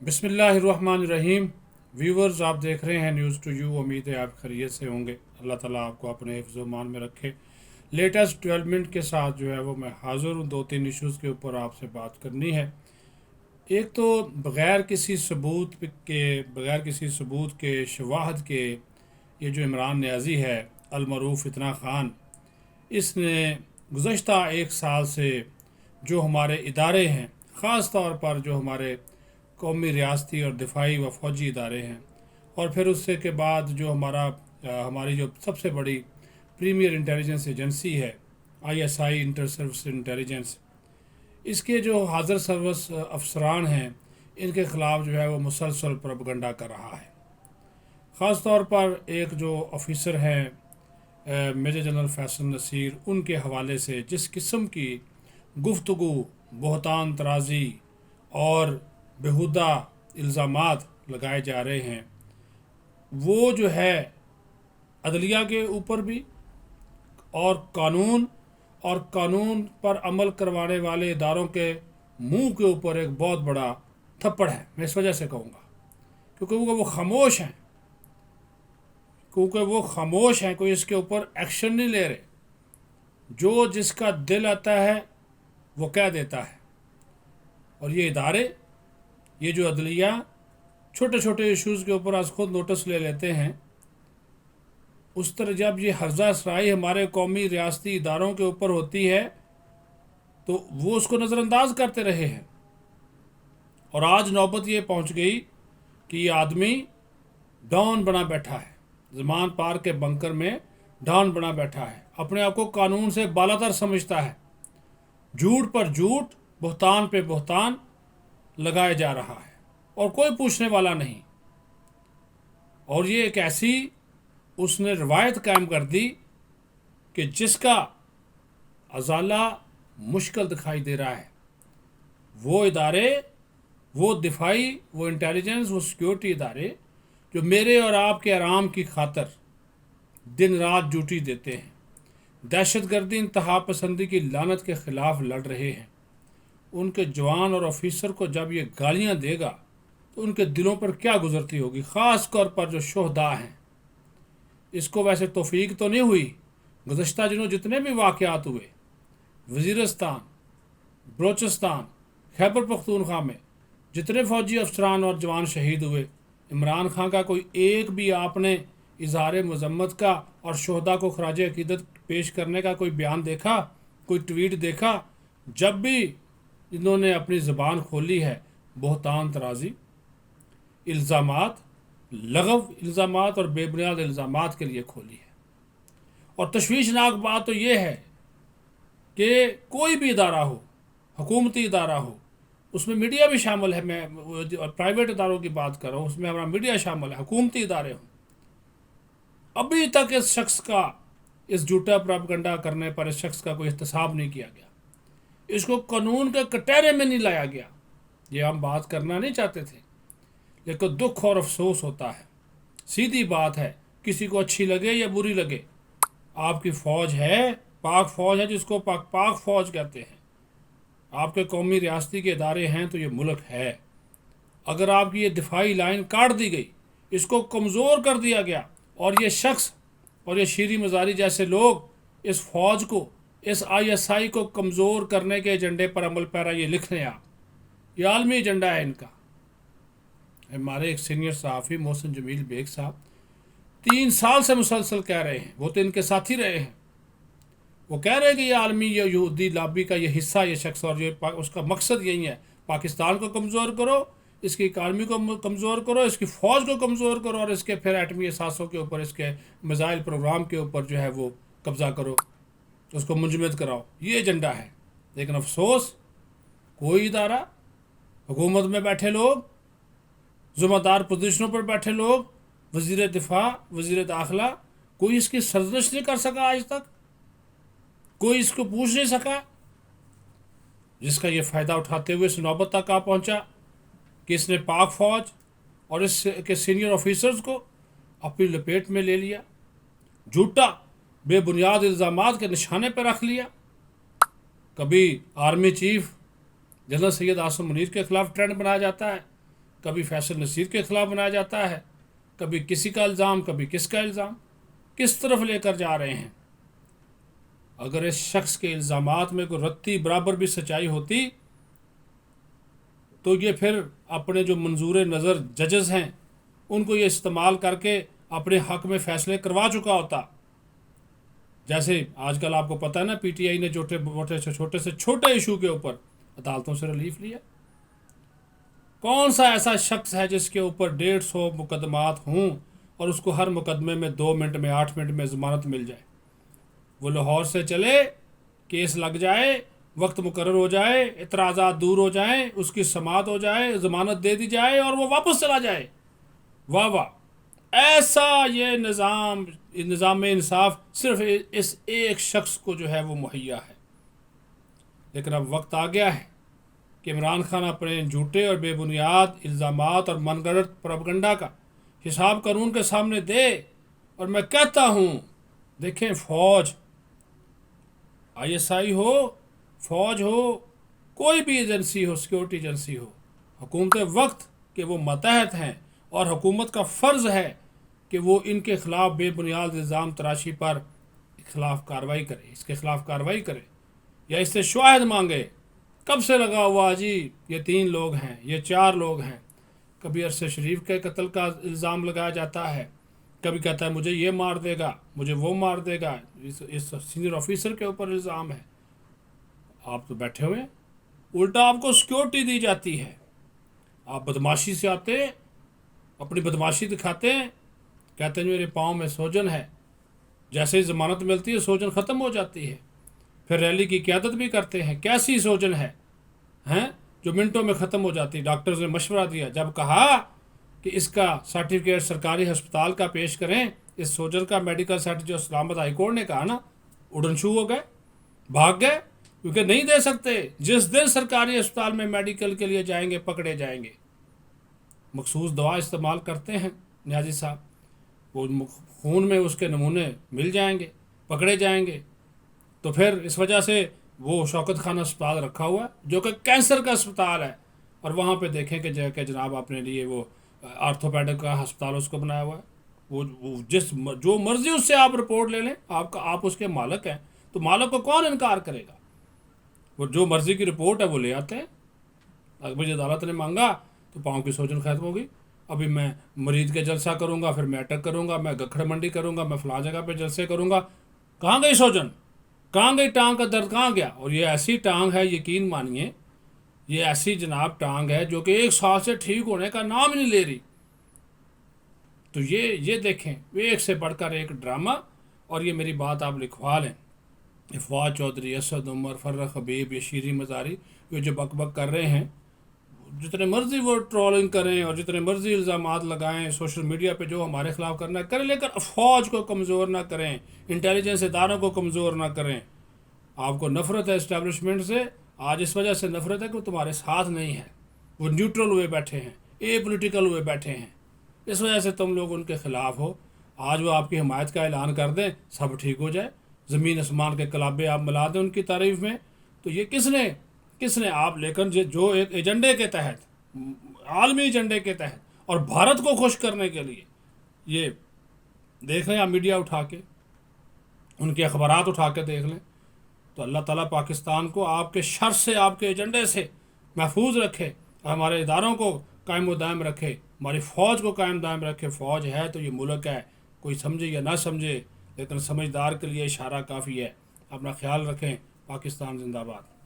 बिस्मिल्लाहिर्रहमानिर्रहीम। व्यूवर्स, आप देख रहे हैं न्यूज़ टू यू। उम्मीद है आप खैरियत से होंगे। अल्लाह ताला आपको अपने हिफ्ज़ मान में रखे। लेटेस्ट डेवलपमेंट के साथ जो है वो मैं हाज़िर हूँ। दो तीन इश्यूज़ के ऊपर आपसे बात करनी है। एक तो बग़ैर किसी सबूत के शवाहद के ये जो इमरान न्याज़ी है, अलमरूफ फितना ख़ान, इसने गुज़श्ता एक साल से जो हमारे इदारे हैं, ख़ास तौर पर जो हमारे कौमी, रियासती और दिफाई व फ़ौजी इदारे हैं, और फिर उससे के बाद जो हमारी जो सबसे बड़ी प्रीमियर इंटेलिजेंस एजेंसी है, आईएसआई, इंटर सर्विस इंटेलिजेंस, इसके जो हाज़िर सर्विस अफसरान हैं, इनके ख़िलाफ़ जो है वो मुसलसल प्रोपगंडा कर रहा है। ख़ास तौर पर एक जो ऑफिसर हैं मेजर जनरल फैसल नसीर, उनके हवाले से जिस किस्म की गुफ्तगू, बहतान तराज़ी और बेहुदा इल्ज़ामात लगाए जा रहे हैं, वो जो है अदलिया के ऊपर भी और कानून पर अमल करवाने वाले इदारों के मुंह के ऊपर एक बहुत बड़ा थप्पड़ है। मैं इस वजह से कहूँगा क्योंकि वो खामोश हैं, कोई इसके ऊपर एक्शन नहीं ले रहे। जो जिसका दिल आता है वो कह देता है। और ये इदारे, ये जो अदलिया, छोटे छोटे इश्यूज़ के ऊपर आज खुद नोटिस ले लेते हैं। उस तरह जब ये हर्जा सराई हमारे कौमी रियासती इदारों के ऊपर होती है तो वो उसको नज़रअंदाज करते रहे हैं। और आज नौबत ये पहुंच गई कि ये आदमी डॉन बना बैठा है, ज़मान पार्क के बंकर में डॉन बना बैठा है, अपने आप को कानून से बालातर समझता है, झूठ पर झूठ, बहतान पे बहतान लगाया जा रहा है और कोई पूछने वाला नहीं। और ये एक ऐसी उसने रवायत कायम कर दी कि जिसका अजाला मुश्किल दिखाई दे रहा है, वो इदारे, वो दिफाई, वो इंटेलिजेंस, वो सिक्योरिटी इदारे जो मेरे और आपके आराम की खातर दिन रात ड्यूटी देते हैं, दहशतगर्दी, इंतहा पसंदी की लानत के ख़िलाफ़ लड़ रहे हैं, उनके जवान और ऑफिसर को जब ये गालियां देगा तो उनके दिलों पर क्या गुजरती होगी। ख़ास तौर पर जो शोहदा हैं। इसको वैसे तौफीक तो नहीं हुई, गुज़श्ता दिनों जितने भी वाक़यात हुए, वज़ीरिस्तान, बलोचिस्तान, खैबर पख्तूनख्वा में जितने फ़ौजी अफसरान और जवान शहीद हुए, इमरान खान का कोई एक भी आपने इजहार मज़म्मत का और शोहदा को खराज अकीदत पेश करने का कोई बयान देखा, कोई ट्वीट देखा? जब भी इन्होंने अपनी ज़बान खोली है, बहतान तराज़ी, इल्ज़ामात, लगव इल्ज़ामात और बेबुनियाद इल्ज़ामात के लिए खोली है। और तशवीशनाक बात तो ये है कि कोई भी इदारा हो, हुकूमती इदारा हो, उसमें मीडिया भी शामिल है। मैं प्राइवेट इदारों की बात कर रहा हूँ, उसमें हमारा मीडिया शामिल है, हुकूमती इदारे हों, अभी तक इस शख्स का, इस झूठा प्रोपगंडा करने पर इस शख्स का कोई एहतसाब नहीं किया गया, इसको कानून के कटहरे में नहीं लाया गया। ये हम बात करना नहीं चाहते थे, लेकिन दुख और अफसोस होता है। सीधी बात है, किसी को अच्छी लगे या बुरी लगे, आपकी फ़ौज है, पाक फ़ौज है, जिसको पाक फ़ौज कहते हैं, आपके कौमी रियासती के इदारे हैं, तो ये मुल्क है। अगर आपकी ये दिफाई लाइन काट दी गई, इसको कमज़ोर कर दिया गया, और ये शख्स और ये शीरी मज़ारी जैसे लोग इस फ़ौज को, इस आईएसआई को कमज़ोर करने के एजेंडे पर अमल पैरा, ये लिख लें आप, ये आलमी एजेंडा है इनका। हमारे एक सीनियर सहाफ़ी मोहसिन जमील बेग साहब 3 साल से मुसलसल कह रहे हैं, वो तो इनके साथ ही रहे हैं, वो कह रहे हैं कि ये आलमी, ये यहूदी लॉबी का ये हिस्सा, ये शख्स, और ये उसका मकसद यही है, पाकिस्तान को कमज़ोर करो, इसकी इकानमी को कमज़ोर करो, इसकी फ़ौज को कमज़ोर करो, और इसके फिर एटमी असासों के ऊपर, इसके मिज़ाइल प्रोग्राम के ऊपर जो है वो कब्ज़ा करो, उसको मुंजमद कराओ। ये एजेंडा है। लेकिन अफसोस, कोई इदारा, हुकूमत में बैठे लोग, ज़िम्मेदार पोजीशनों पर बैठे लोग, वज़ीर दिफा, वज़ीर दाखिला, कोई इसकी सर्जश नहीं कर सका आज तक, कोई इसको पूछ नहीं सका। जिसका ये फ़ायदा उठाते हुए इस नौबत तक आ पहुँचा कि इसने पाक फ़ौज और इसके सीनियर ऑफिसर्स को अपनी लपेट में ले लिया, झूठा बेबुनियाद इल्ज़ामात के निशाने पर रख लिया। कभी army chief general Syed Asim Munir के ख़िलाफ़ ट्रेंड बनाया जाता है, کبھی فیصل نصیر کے خلاف بنایا جاتا ہے، کبھی کسی کا الزام، کبھی کس کا الزام، کس طرف لے کر جا رہے ہیں۔ اگر اس شخص کے الزامات میں کوئی رتی برابر بھی سچائی ہوتی تو یہ پھر اپنے جو منظور نظر ججز ہیں ان کو یہ استعمال کر کے اپنے حق میں فیصلے کروا چکا ہوتا۔ جیسے آج کل آپ کو پتہ ہے نا، پی ٹی آئی نے چھوٹے سے چھوٹے ایشو کے اوپر عدالتوں سے ریلیف لیا۔ کون سا ایسا شخص ہے جس کے اوپر 150 مقدمات ہوں اور اس کو ہر مقدمے میں 2 منٹ میں 8 منٹ میں ضمانت مل جائے؟ وہ لاہور سے چلے، کیس لگ جائے، وقت مقرر ہو جائے، اعتراضات دور ہو جائیں، اس کی سماعت ہو جائے، ضمانت دے دی جائے اور وہ واپس چلا جائے۔ واہ واہ! ایسا یہ نظام انصاف صرف اس ایک شخص کو جو ہے وہ مہیا ہے۔ لیکن اب وقت آ گیا ہے کہ عمران خان اپنے جھوٹے اور بے بنیاد الزامات اور من گھڑت پروپیگنڈا کا حساب قانون کے سامنے دے۔ اور میں کہتا ہوں، دیکھیں، فوج، ISI ہو، فوج ہو، کوئی بھی ایجنسی ہو، سیکیورٹی ایجنسی ہو، حکومت وقت کہ وہ ماتحت ہیں اور حکومت کا فرض ہے کہ وہ ان کے خلاف بے بنیاد الزام تراشی پر خلاف کارروائی کرے، اس کے خلاف کارروائی کرے یا اس سے شواہد مانگے۔ کب سے لگا ہوا جی، یہ 3 لوگ ہیں، یہ 4 لوگ ہیں۔ کبھی ارشد شریف کے قتل کا الزام لگایا جاتا ہے، کبھی کہتا ہے مجھے یہ مار دے گا، مجھے وہ مار دے گا، اس سینئر آفیسر کے اوپر الزام ہے۔ آپ تو بیٹھے ہوئے ہیں، الٹا آپ کو سیکیورٹی دی جاتی ہے۔ آپ بدماشی سے آتے، اپنی بدماشی دکھاتے ہیں، کہتے ہیں میرے پاؤں میں سوجن ہے، جیسے ہی ضمانت ملتی ہے سوجن ختم ہو جاتی ہے، پھر ریلی کی قیادت بھی کرتے ہیں۔ کیسی سوجن ہے جو منٹوں میں ختم ہو جاتی؟ ڈاکٹرز نے مشورہ دیا، جب کہا کہ اس کا سرٹیفکیٹ سرکاری ہسپتال کا پیش کریں، اس سوجن کا میڈیکل سرٹیفکیٹ، جو اسلام آباد ہائی کورٹ نے کہا نا، اڑن شو ہو گئے، بھاگ گئے، کیونکہ نہیں دے سکتے۔ جس دن سرکاری ہسپتال میں میڈیکل کے لیے جائیں گے پکڑے جائیں گے۔ مخصوص دوا استعمال کرتے ہیں نیازی صاحب، وہ خون میں اس کے نمونے مل جائیں گے، پکڑے جائیں گے، تو پھر اس وجہ سے وہ شوکت خان اسپتال رکھا ہوا ہے جو کہ کینسر کا اسپتال ہے، اور وہاں پہ دیکھیں کہ جناب اپنے لیے وہ آرتھوپیڈک کا ہسپتال اس کو بنایا ہوا ہے۔ وہ جو مرضی اس سے آپ رپورٹ لے لیں، آپ اس کے مالک ہیں، تو مالک کو کون انکار کرے گا؟ وہ جو مرضی کی رپورٹ ہے وہ لے آتے ہیں۔ اگر مجھے عدالت نے مانگا تو پاؤں کی سوجن ختم ہو گئی، ابھی میں مریض کے جلسہ کروں گا، پھر میں اٹک کروں گا، میں گکھڑ منڈی کروں گا، میں فلاں جگہ پہ جلسے کروں گا، کہاں گئی سوجن؟ کہاں گئی ٹانگ کا درد؟ کہاں گیا؟ اور یہ ایسی ٹانگ ہے، یقین مانیے، یہ ایسی جناب ٹانگ ہے جو کہ 1 سال سے ٹھیک ہونے کا نام نہیں لے رہی۔ تو یہ دیکھیں، ایک سے بڑھ کر ایک ڈرامہ۔ اور یہ میری بات آپ لکھوا لیں، افواد چودھری، اسد عمر، فرخ حبیب، یہ شیریں مزاری، یہ جو بک بک کر رہے ہیں، جتنے مرضی وہ ٹرولنگ کریں اور جتنے مرضی الزامات لگائیں سوشل میڈیا پہ، جو ہمارے خلاف کرنا ہے کریں، لیکن فوج کو کمزور نہ کریں، انٹیلیجنس اداروں کو کمزور نہ کریں۔ آپ کو نفرت ہے اسٹیبلشمنٹ سے، آج اس وجہ سے نفرت ہے کہ وہ تمہارے ساتھ نہیں ہے، وہ نیوٹرل ہوئے بیٹھے ہیں، اے پولیٹیکل ہوئے بیٹھے ہیں، اس وجہ سے تم لوگ ان کے خلاف ہو۔ آج وہ آپ کی حمایت کا اعلان کر دیں، سب ٹھیک ہو جائے، زمین آسمان کے کلابے آپ ملا دیں ان کی تعریف میں، تو یہ کس نے آپ، لیکن جو ایک ایجنڈے کے تحت، عالمی ایجنڈے کے تحت اور بھارت کو خوش کرنے کے لیے، یہ دیکھ لیں آپ میڈیا اٹھا کے، ان کے اخبارات اٹھا کے دیکھ لیں، تو اللہ تعالیٰ پاکستان کو آپ کے شر سے، آپ کے ایجنڈے سے محفوظ رکھے، اور ہمارے اداروں کو قائم و دائم رکھے، ہماری فوج کو قائم دائم رکھے۔ فوج ہے تو یہ ملک ہے، کوئی سمجھے یا نہ سمجھے، لیکن سمجھدار کے لیے اشارہ کافی ہے۔ اپنا خیال رکھیں۔ پاکستان زندہ باد۔